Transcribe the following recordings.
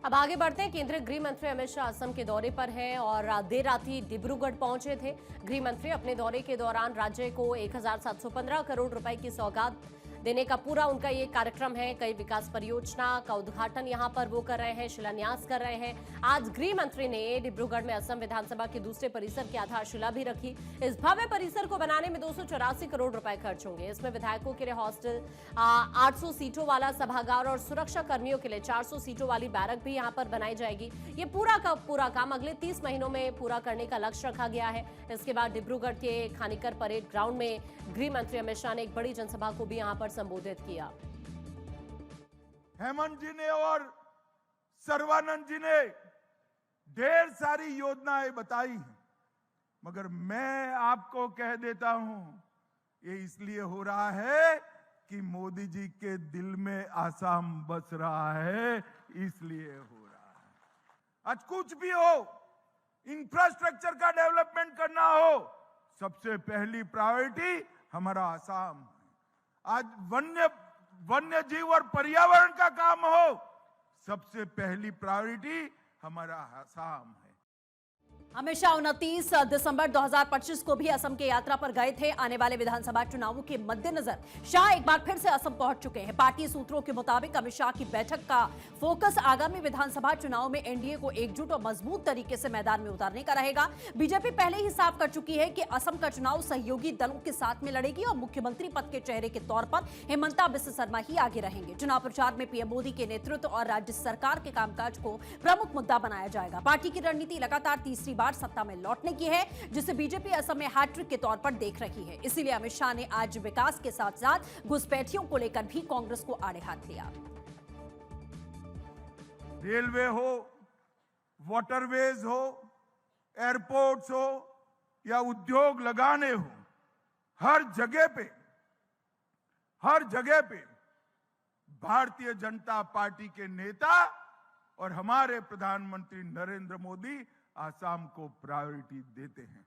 अब आगे बढ़ते हैं। केंद्रीय गृह मंत्री अमित शाह असम के दौरे पर हैं और देर रात ही डिब्रूगढ़ पहुंचे थे। गृह मंत्री अपने दौरे के दौरान राज्य को 1715 करोड़ रुपए की सौगात देने का पूरा उनका ये कार्यक्रम है। कई विकास परियोजना का उद्घाटन यहां पर वो कर रहे हैं, शिलान्यास कर रहे हैं। आज गृह मंत्री ने डिब्रूगढ़ में असम विधानसभा के दूसरे परिसर की आधारशिला भी रखी। इस भव्य परिसर को बनाने में 284 करोड़ रुपए खर्च होंगे। इसमें विधायकों के लिए हॉस्टल, 800 सीटों वाला सभागार और सुरक्षा कर्मियों के लिए 400 सीटों वाली बैरक भी यहां पर बनाई जाएगी। ये पूरा का पूरा काम अगले 30 महीनों में पूरा करने का लक्ष्य रखा गया है। इसके बाद डिब्रूगढ़ के खानीकर परेड ग्राउंड में गृह मंत्री अमित शाह ने एक बड़ी जनसभा को भी यहां पर संबोधित किया। हेमंत जी ने और सर्बानंद जी ने ढेर सारी योजनाएं बताई हैं, मगर मैं आपको कह देता हूं, ये इसलिए हो रहा है कि मोदी जी के दिल में आसाम बस रहा है, इसलिए हो रहा है। आज कुछ भी हो, इंफ्रास्ट्रक्चर का डेवलपमेंट करना हो, सबसे पहली प्रायोरिटी हमारा आसाम है। आज वन्य जीव और पर्यावरण का काम हो, सबसे पहली प्रायोरिटी हमारा आसाम है। अमित शाह 29 दिसंबर 2025 को भी असम की यात्रा पर गए थे। आने वाले विधानसभा चुनावों के मद्देनजर शाह एक बार फिर से असम पहुंच चुके हैं। पार्टी सूत्रों के मुताबिक अमित शाह की बैठक का फोकस आगामी विधानसभा चुनाव में एनडीए को एकजुट और मजबूत तरीके से मैदान में उतारने का रहेगा। बीजेपी पहले ही साफ कर चुकी है कि असम का चुनाव सहयोगी दलों के साथ में लड़ेगी और मुख्यमंत्री पद के चेहरे के तौर पर हिमंता बिस्वा शर्मा ही आगे रहेंगे। चुनाव प्रचार में पीएम मोदी के नेतृत्व और राज्य सरकार के कामकाज को प्रमुख मुद्दा बनाया जाएगा। पार्टी की रणनीति लगातार तीसरी बार सत्ता में लौटने की है, जिसे बीजेपी असम में हैट्रिक के तौर पर देख रही है। इसीलिए अमित शाह ने आज विकास के साथ साथ घुसपैठियों को लेकर भी कांग्रेस को आड़े हाथ लिया। रेलवे हो, वाटरवेज हो, एयरपोर्ट्स हो या उद्योग लगाने हो, हर जगह पे भारतीय जनता पार्टी के नेता और हमारे प्रधानमंत्री नरेंद्र मोदी आसाम को प्रायोरिटी देते हैं।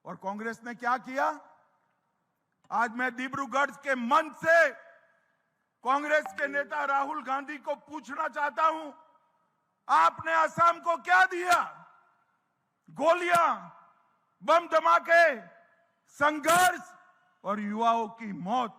और कांग्रेस ने क्या किया? आज मैं डिब्रूगढ़ के मंच से कांग्रेस के नेता राहुल गांधी को पूछना चाहता हूं, आपने आसाम को क्या दिया? गोलियां, बम धमाके, संघर्ष और युवाओं की मौत।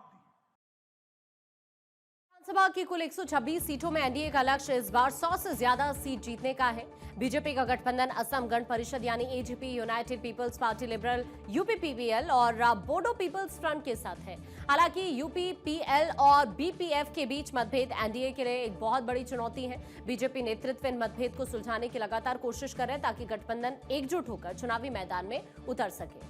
विधानसभा की कुल 126 सीटों में एनडीए का लक्ष्य इस बार 100 से ज्यादा सीट जीतने का है। बीजेपी का गठबंधन असम गण परिषद यानी AGP, United Peoples Party Liberal, UPPVL और बोडो पीपल्स फ्रंट के साथ है। हालांकि यूपीपीएल और बीपीएफ के बीच मतभेद एनडीए के लिए एक बहुत बड़ी चुनौती है। बीजेपी नेतृत्व इन मतभेद को सुलझाने की लगातार कोशिश कर रहे हैं ताकि गठबंधन एकजुट होकर चुनावी मैदान में उतर सके।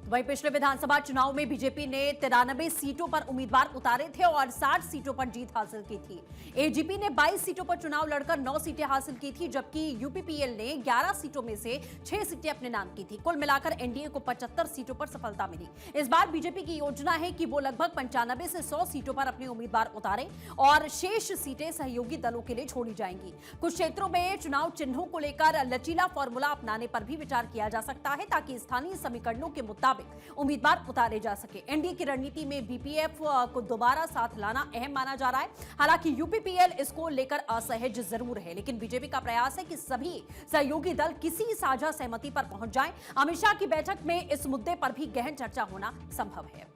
वहीं पिछले विधानसभा चुनाव में बीजेपी ने 93 सीटों पर उम्मीदवार उतारे थे और 60 सीटों पर जीत हासिल की थी। एजीपी ने 22 सीटों पर चुनाव लड़कर 9 सीटें हासिल की थी, जबकि यूपीपीएल ने 11 सीटों में से 6 सीटें अपने नाम की थी। कुल मिलाकर एनडीए को 75 सीटों पर सफलता मिली। इस बार बीजेपी की योजना है कि वो लगभग 95 से 100 सीटों पर अपने उम्मीदवार उतारे और शेष सीटें सहयोगी दलों के लिए छोड़ी जाएंगी। कुछ क्षेत्रों में चुनाव चिन्हों को लेकर लचीला फॉर्मूला अपनाने पर भी विचार किया जा सकता है ताकि स्थानीय समीकरणों के मुताबिक उम्मीदवार उतारे जा सके। एनडीए की रणनीति में बीपीएफ को दोबारा साथ लाना अहम माना जा रहा है। हालांकि यूपीपीएल इसको लेकर असहज जरूर है, लेकिन बीजेपी का प्रयास है कि सभी सहयोगी दल किसी साझा सहमति पर पहुंच जाएं। अमित शाह की बैठक में इस मुद्दे पर भी गहन चर्चा होना संभव है।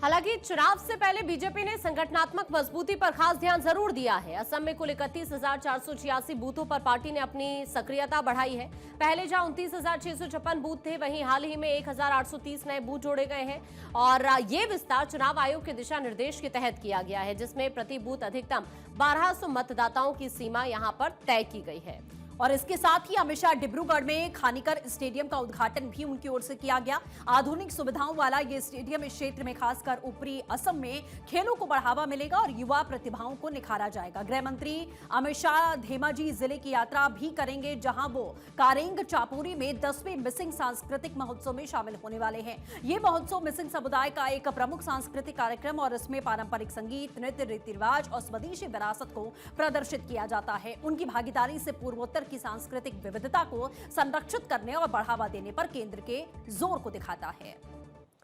हालांकि चुनाव से पहले बीजेपी ने संगठनात्मक मजबूती पर खास ध्यान जरूर दिया है। असम में कुल 31,486 बूथों पर पार्टी ने अपनी सक्रियता बढ़ाई है। पहले जहां 29,656 बूथ थे, वहीं हाल ही में 1,830 नए बूथ जोड़े गए हैं और ये विस्तार चुनाव आयोग के दिशा निर्देश के तहत किया गया है, जिसमें प्रति बूथ अधिकतम 1200 मतदाताओं की सीमा यहां पर तय की गई है। और इसके साथ ही अमित शाह डिब्रूगढ़ में खानीकर स्टेडियम का उद्घाटन भी उनकी ओर से किया गया। आधुनिक सुविधाओं वाला ये स्टेडियम इस क्षेत्र में खासकर ऊपरी असम में खेलों को बढ़ावा मिलेगा और युवा प्रतिभाओं को निखारा जाएगा। गृह मंत्री अमित शाह धेमाजी जिले की यात्रा भी करेंगे, जहां वो कारेंग चापोरी में 10वें मिसिंग सांस्कृतिक महोत्सव में शामिल होने वाले हैं। ये महोत्सव मिसिंग समुदाय का एक प्रमुख सांस्कृतिक कार्यक्रम और इसमें पारंपरिक संगीत, नृत्य, रीति रिवाज और स्वदेशी विरासत को प्रदर्शित किया जाता है। उनकी भागीदारी से पूर्वोत्तर की सांस्कृतिक विविधता को संरक्षित करने और बढ़ावा देने पर केंद्र के जोर को दिखाता है।